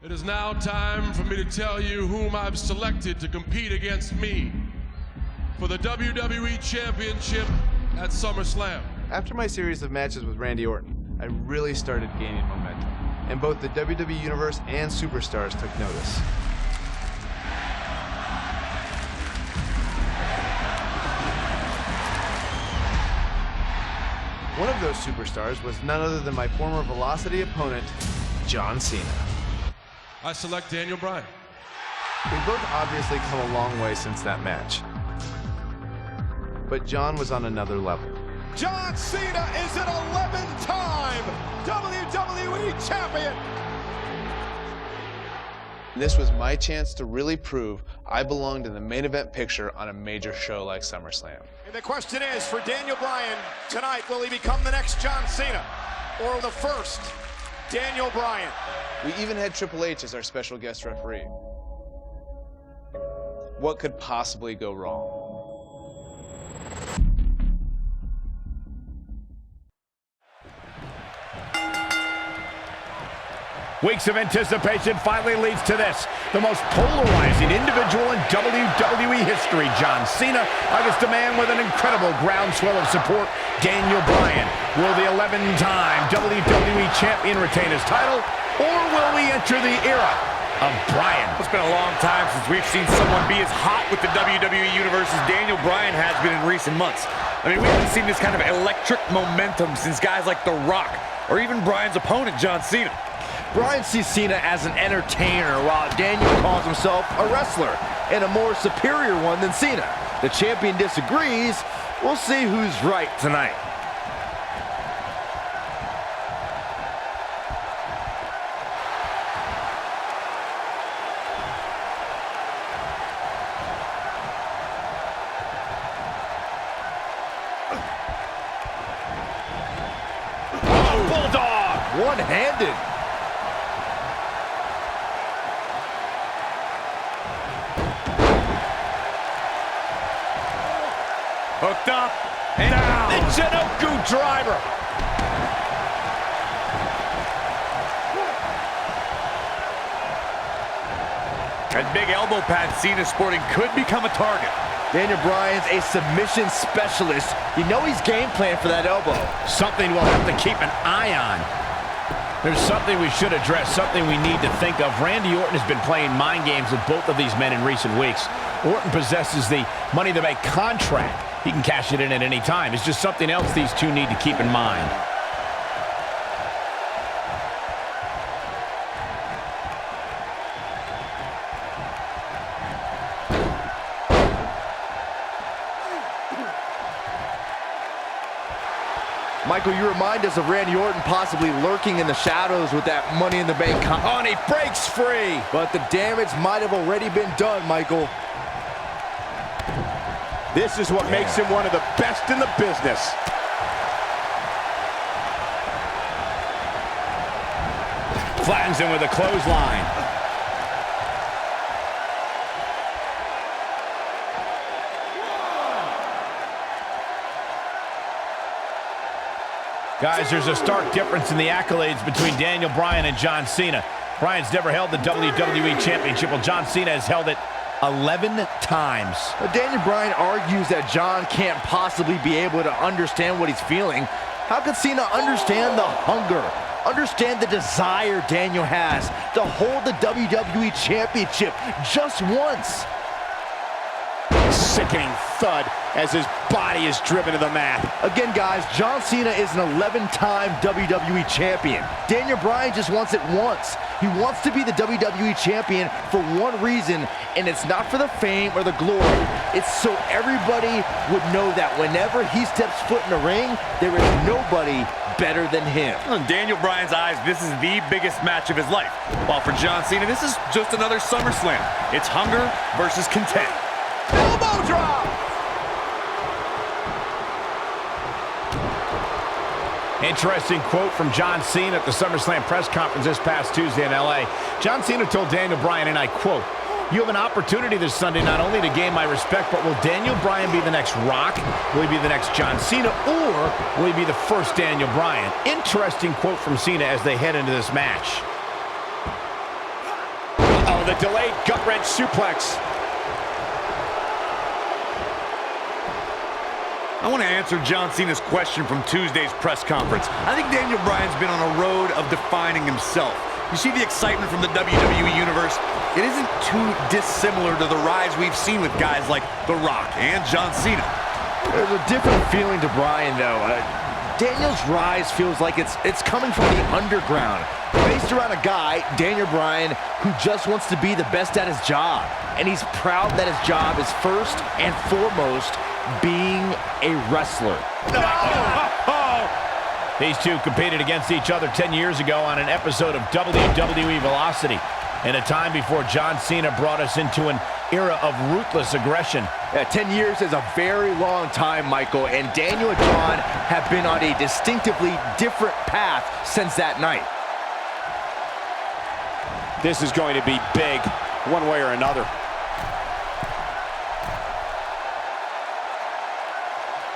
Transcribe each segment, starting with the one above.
It is now time for me to tell you whom I've selected to compete against me for the WWE Championship at SummerSlam. After my series of matches with Randy Orton, I really started gaining momentum, and both the WWE Universe and Superstars took notice. One of those superstars was none other than my former Velocity opponent, John Cena. I select Daniel Bryan. We've both obviously come a long way since that match, but John was on another level. John Cena is an 11-time WWE Champion! This was my chance to really prove I belonged in the main event picture on a major show like SummerSlam. And the question is, for Daniel Bryan tonight, will he become the next John Cena or the first Daniel Bryan? We even had Triple H as our special guest referee. What could possibly go wrong? Weeks of anticipation finally leads to this. The most polarizing individual in WWE history, John Cena, against a man with an incredible groundswell of support, Daniel Bryan. Will the 11-time WWE Champion retain his title, or will we enter the era of Bryan? It's been a long time since we've seen someone be as hot with the WWE Universe as Daniel Bryan has been in recent months. I mean, we haven't seen this kind of electric momentum since guys like The Rock, or even Bryan's opponent, John Cena. Bryan sees Cena as an entertainer, while Daniel calls himself a wrestler, and a more superior one than Cena. The champion disagrees. We'll see who's right tonight. Oh, Bulldog! One-handed. Hooked up, and down. The Jinoku driver. That big elbow pad Cena sporting could become a target. Daniel Bryan's a submission specialist. You know he's game plan for that elbow. Something we'll have to keep an eye on. There's something we should address, something we need to think of. Randy Orton has been playing mind games with both of these men in recent weeks. Orton possesses the Money in the Bank contract. He can cash it in at any time. It's just something else these two need to keep in mind. Michael, you remind us of Randy Orton possibly lurking in the shadows with that Money in the Bank contract. Oh, and he breaks free. But the damage might have already been done, Michael. This is what makes him one of the best in the business. Flattens him with a clothesline. Guys, there's a stark difference in the accolades between Daniel Bryan and John Cena. Bryan's never held the WWE Championship, while John Cena has held it 11 times. Daniel Bryan argues that John can't possibly be able to understand what he's feeling. How could Cena understand the hunger, understand the desire Daniel has to hold the WWE Championship just once? Sickening thud as his body is driven to the mat. Again, guys, John Cena is an 11-time WWE Champion. Daniel Bryan just wants it once. He wants to be the WWE Champion for one reason, and it's not for the fame or the glory. It's so everybody would know that whenever he steps foot in the ring, there is nobody better than him. In Daniel Bryan's eyes, this is the biggest match of his life. While for John Cena, this is just another SummerSlam. It's hunger versus content. Elbow drop! Interesting quote from John Cena at the SummerSlam press conference this past Tuesday in LA. John Cena told Daniel Bryan, and I quote, "You have an opportunity this Sunday not only to gain my respect, but will Daniel Bryan be the next Rock? Will he be the next John Cena? Or will he be the first Daniel Bryan?" Interesting quote from Cena as they head into this match. Oh, the delayed gut-wrench suplex. I want to answer John Cena's question from Tuesday's press conference. I think Daniel Bryan's been on a road of defining himself. You see the excitement from the WWE Universe? It isn't too dissimilar to the rise we've seen with guys like The Rock and John Cena. There's a different feeling to Bryan, though. Daniel's rise feels like it's coming from the underground, based around a guy, Daniel Bryan, who just wants to be the best at his job. And he's proud that his job is first and foremost being a wrestler. These two competed against each other 10 years ago on an episode of WWE Velocity, in a time before John Cena brought us into an era of ruthless aggression. 10 years is a very long time, Michael, and Daniel and John have been on a distinctively different path since that night. This is going to be big, one way or another.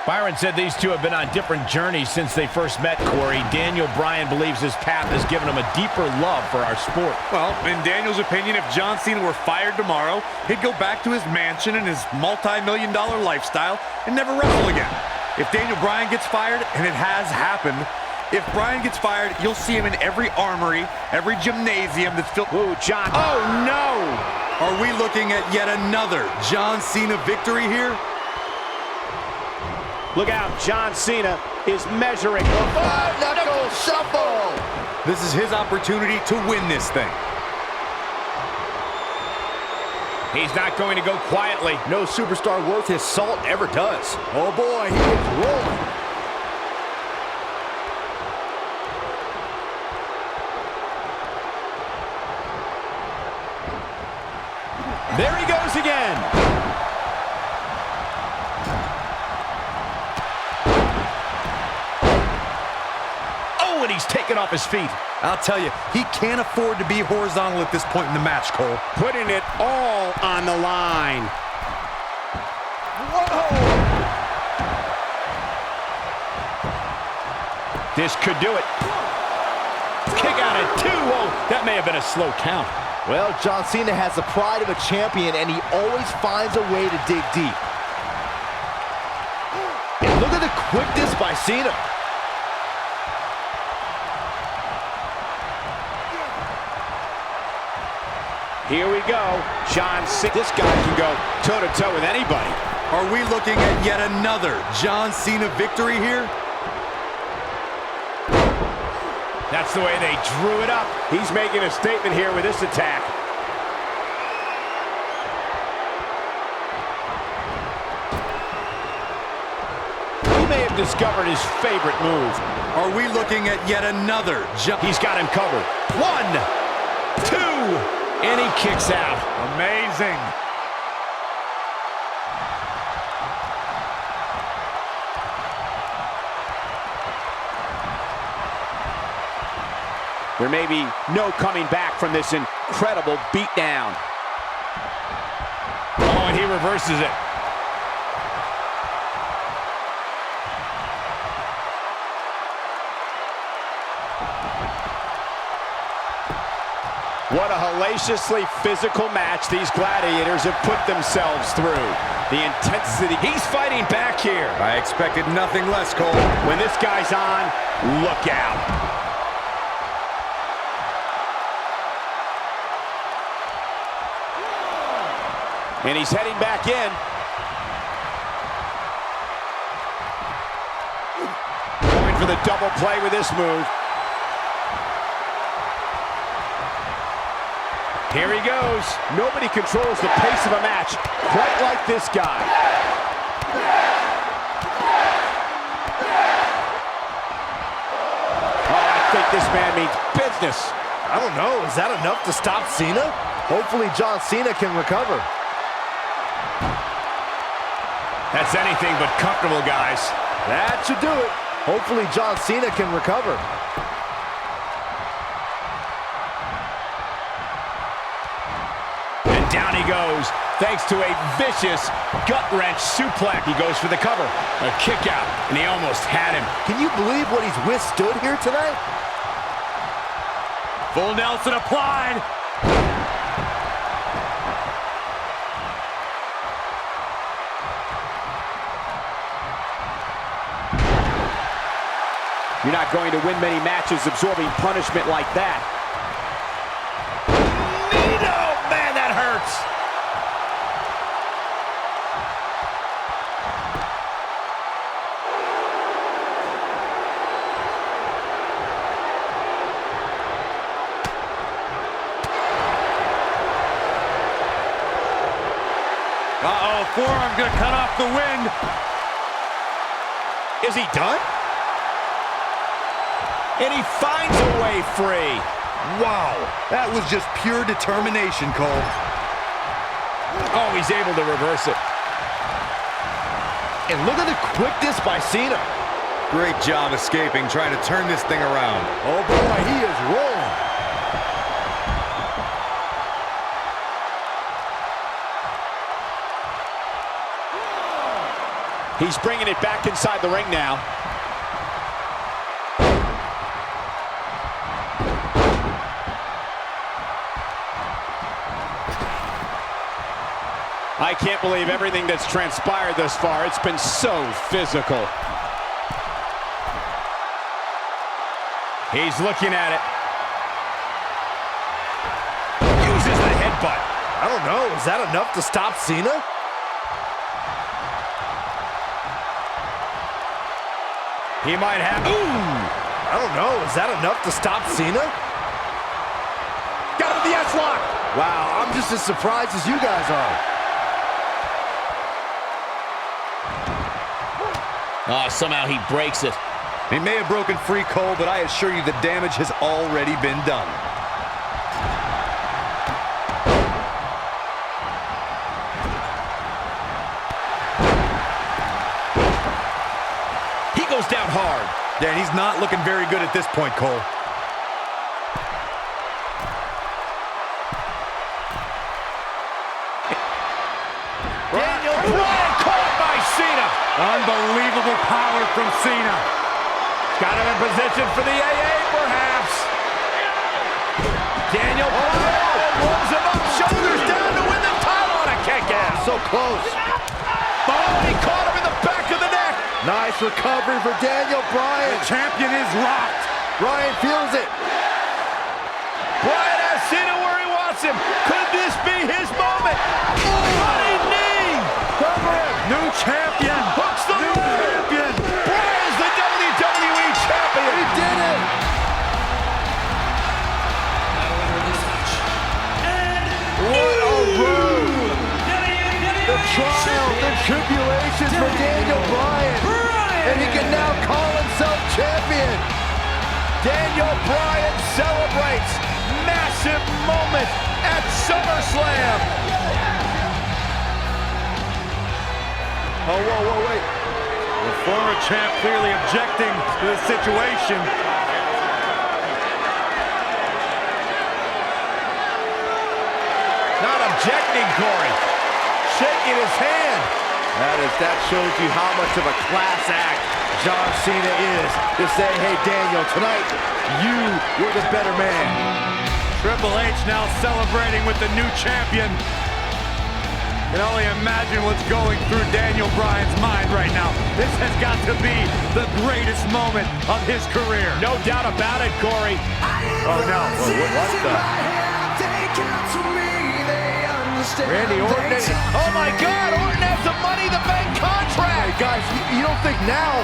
Byron said these two have been on different journeys since they first met, Corey. Daniel Bryan believes his path has given him a deeper love for our sport. Well, in Daniel's opinion, if John Cena were fired tomorrow, he'd go back to his mansion and his multi-million-dollar lifestyle and never wrestle again. If Daniel Bryan gets fired, and it has happened, if Bryan gets fired, you'll see him in every armory, every gymnasium that's filled. Ooh, John. Oh, no! Are we looking at yet another John Cena victory here? Look out, John Cena is measuring. Five-knuckle shuffle! This is his opportunity to win this thing. He's not going to go quietly. No superstar worth his salt ever does. Oh boy, he is rolling. There he goes again. And he's taken off his feet. I'll tell you, he can't afford to be horizontal at this point in the match, Cole. Putting it all on the line. Whoa! This could do it. Kick out at 2. Whoa, that may have been a slow count. Well, John Cena has the pride of a champion, and he always finds a way to dig deep. And look at the quickness by Cena. Here we go. John Cena. This guy can go toe-to-toe with anybody. Are we looking at yet another John Cena victory here? That's the way they drew it up. He's making a statement here with this attack. He may have discovered his favorite move. Are we looking at yet another John? He's got him covered. 1, 2. And he kicks out. Amazing. There may be no coming back from this incredible beatdown. Oh, and he reverses it. What a hellaciously physical match these gladiators have put themselves through. The intensity. He's fighting back here. I expected nothing less, Cole. When this guy's on, look out. And he's heading back in. Going for the double play with this move. Here he goes. Nobody controls the pace of a match quite like this guy. Oh, I think this man means business. I don't know. Is that enough to stop Cena? Hopefully John Cena can recover. That's anything but comfortable, guys. That should do it. Hopefully John Cena can recover. Down he goes, thanks to a vicious gut-wrench suplex. He goes for the cover, a kick out, and he almost had him. Can you believe what he's withstood here tonight? Full Nelson applied. You're not going to win many matches absorbing punishment like that. Oh, man, that hurts. Uh-oh, forearm gonna cut off the wind. Is he done? And he finds a way free. Wow, that was just pure determination, Cole. Oh, he's able to reverse it. And look at the quickness by Cena. Great job escaping, trying to turn this thing around. Oh boy, he is rolling. He's bringing it back inside the ring now. I can't believe everything that's transpired thus far. It's been so physical. He's looking at it. Uses the headbutt. I don't know, is that enough to stop Cena? He might have. Ooh! I don't know, is that enough to stop Cena? Got him the S-lock! Wow, I'm just as surprised as you guys are. Oh, somehow he breaks it. He may have broken free, Cole, but I assure you the damage has already been done. He goes down hard. Yeah, he's not looking very good at this point, Cole. Daniel Bryan caught by Cena. Unbelievable power from Cena. Got him in position for the AA, perhaps. Daniel Bryan rolls him up, shoulders down to win the title on a kick out. So close. Oh, he caught him in the back of the neck. Nice recovery for Daniel Bryan. The champion is rocked. Bryan feels it. Bryan has Cena where he wants him. Could this be his moment? Running knee. Cover him. New champion. Hooks the New champion. Bryan's the WWE champion. He did it. What a road. The trial, the tribulations for Daniel Bryan. And he can now call himself champion. Daniel Bryan celebrates massive moment at SummerSlam. Oh, whoa, wait. The former champ clearly objecting to the situation. Not objecting, Corey. Shaking his hand. That shows you how much of a class act John Cena is to say, hey, Daniel, tonight, you were the better man. Triple H now celebrating with the new champion. Can only imagine what's going through Daniel Bryan's mind right now. This has got to be the greatest moment of his career. No doubt about it, Corey. Oh, no. What the? Randy Orton. Oh, my God. Orton has the Money in the Bank contract. Hey, guys, you don't think now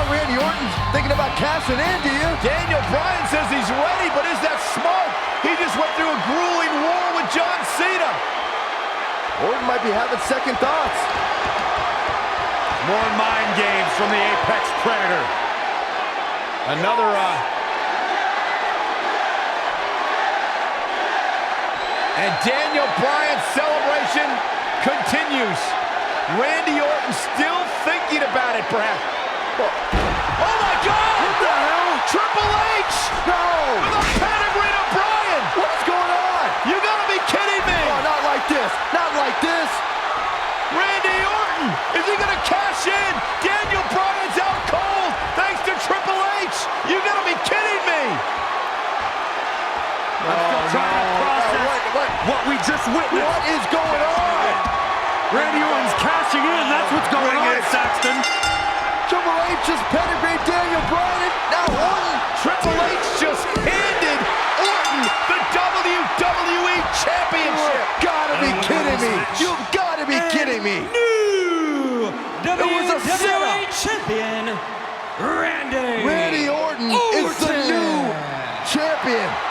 Randy Orton's thinking about cashing in, do you? Daniel Bryan says he's ready, but is that smart? He just went through a grueling war with John Cena. Orton might be having second thoughts. More mind games from the Apex Predator. Another, And Daniel Bryan's celebration continues. Randy Orton still thinking about it, perhaps. Oh, my God! What the hell? Triple H! No! With a pedigree to Bryan! What's going on? You gotta be kidding me! Oh, not like this. Not like this. Randy Orton! Is he gonna cash in? Daniel Bryan's out cold thanks to Triple H! You gotta be kidding me! I'm still trying to process what we just witnessed. What is going on? Randy Orton's cashing in. That's what's going on, Saxton. Triple H just pedigreed Daniel Bryan. WWE Championship. You've gotta be kidding me. You've gotta be kidding me. New was a WWE Champion, Randy Orton is the new champion.